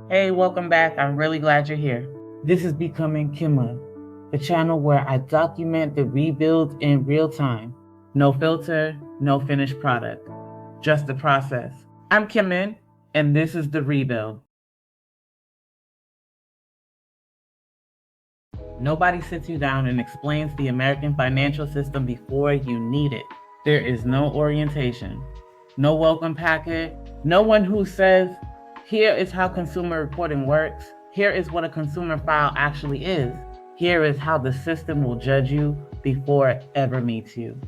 Hey, welcome back. I'm really glad you're here. This is Becoming Kimeh, the channel where I document the rebuild in real time. No filter, no finished product, just the process. I'm Kimeh, and this is the rebuild. Nobody sits you down and explains the American financial system before you need it. There is no orientation, no welcome packet, no one who says, here is how consumer reporting works, here is what a consumer file actually is, here is how the system will judge you before it ever meets you.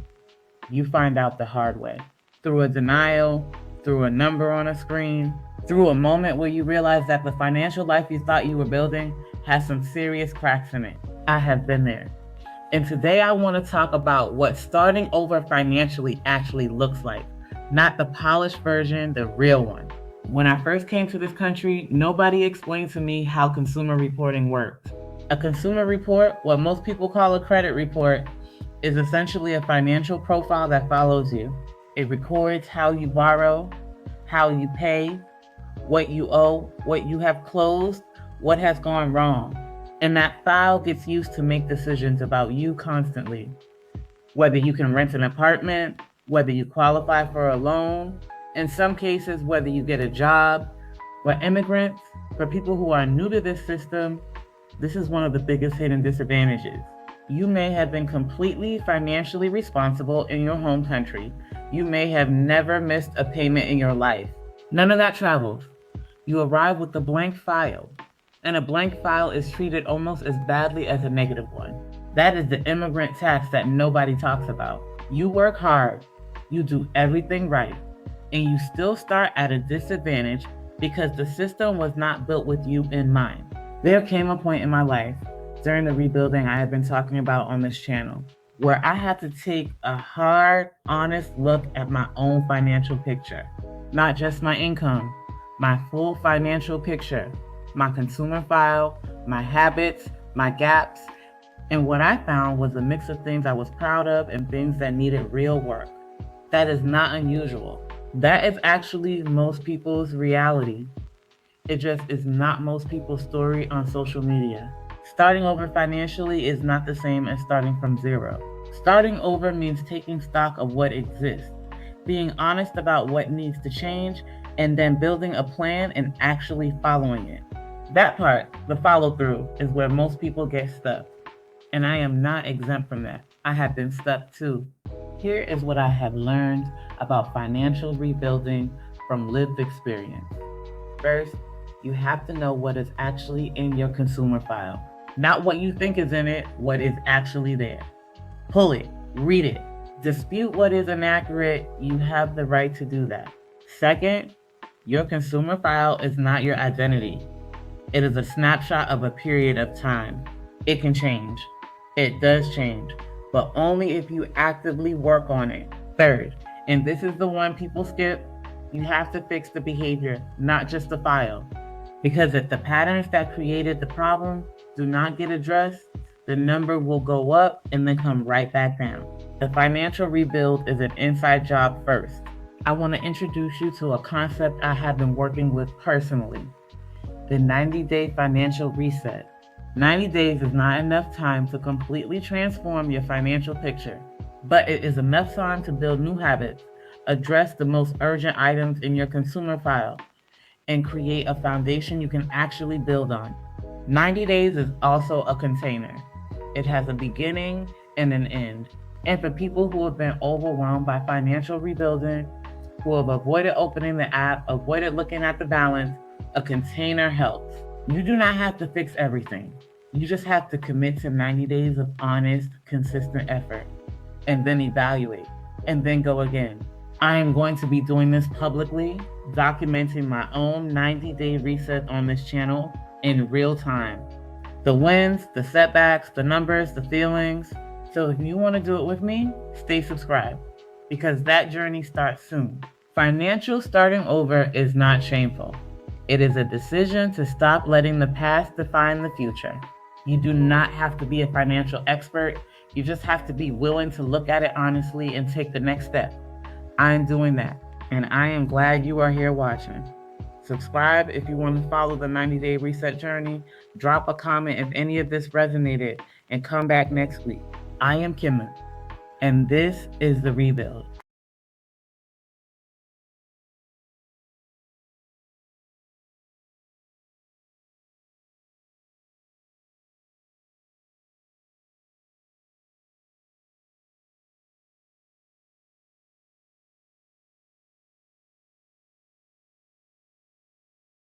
You find out the hard way, through a denial, through a number on a screen, through a moment where you realize that the financial life you thought you were building has some serious cracks in it. I have been there. And today I want to talk about what starting over financially actually looks like, not the polished version, the real one. When I first came to this country, nobody explained to me how consumer reporting worked. A consumer report, what most people call a credit report, is essentially a financial profile that follows you. It records how you borrow, how you pay, what you owe, what you have closed, what has gone wrong. And that file gets used to make decisions about you constantly. Whether you can rent an apartment, whether you qualify for a loan, in some cases, whether you get a job. For immigrants, for people who are new to this system, this is one of the biggest hidden disadvantages. You may have been completely financially responsible in your home country. You may have never missed a payment in your life. None of that travels. You arrive with a blank file, and a blank file is treated almost as badly as a negative one. That is the immigrant tax that nobody talks about. You work hard, you do everything right, and you still start at a disadvantage because the system was not built with you in mind. There came a point in my life, during the rebuilding I have been talking about on this channel, where I had to take a hard, honest look at my own financial picture. Not just my income, my full financial picture, my consumer file, my habits, my gaps, and what I found was a mix of things I was proud of and things that needed real work. That is not unusual. That is actually most people's reality. It just is not most people's story on social media. Starting over financially is not the same as starting from zero. Starting over means taking stock of what exists, being honest about what needs to change, and then building a plan and actually following it. That part, the follow through, is where most people get stuck. And I am not exempt from that. I have been stuck too. Here is what I have learned about financial rebuilding from lived experience. First, you have to know what is actually in your consumer file. Not what you think is in it, what is actually there. Pull it, read it, dispute what is inaccurate. You have the right to do that. Second, your consumer file is not your identity. It is a snapshot of a period of time. It can change. It does change, but only if you actively work on it. Third, and this is the one people skip, you have to fix the behavior, not just the file. Because if the patterns that created the problem do not get addressed, the number will go up and then come right back down. The financial rebuild is an inside job first. I want to introduce you to a concept I have been working with personally, the 90-day financial reset. 90 days is not enough time to completely transform your financial picture, but it is enough time to build new habits, address the most urgent items in your consumer file, and create a foundation you can actually build on. 90 days is also a container. It has a beginning and an end. And for people who have been overwhelmed by financial rebuilding, who have avoided opening the app, avoided looking at the balance, a container helps. You do not have to fix everything. You just have to commit to 90 days of honest, consistent effort, and then evaluate, and then go again. I am going to be doing this publicly, documenting my own 90-day reset on this channel in real time. The wins, the setbacks, the numbers, the feelings. So if you want to do it with me, stay subscribed, because that journey starts soon. Financial starting over is not shameful. It is a decision to stop letting the past define the future. You do not have to be a financial expert. You just have to be willing to look at it honestly and take the next step. I am doing that, and I am glad you are here watching. Subscribe if you want to follow the 90-day reset journey. Drop a comment if any of this resonated, and come back next week. I am Kimeh, and this is The Rebuild.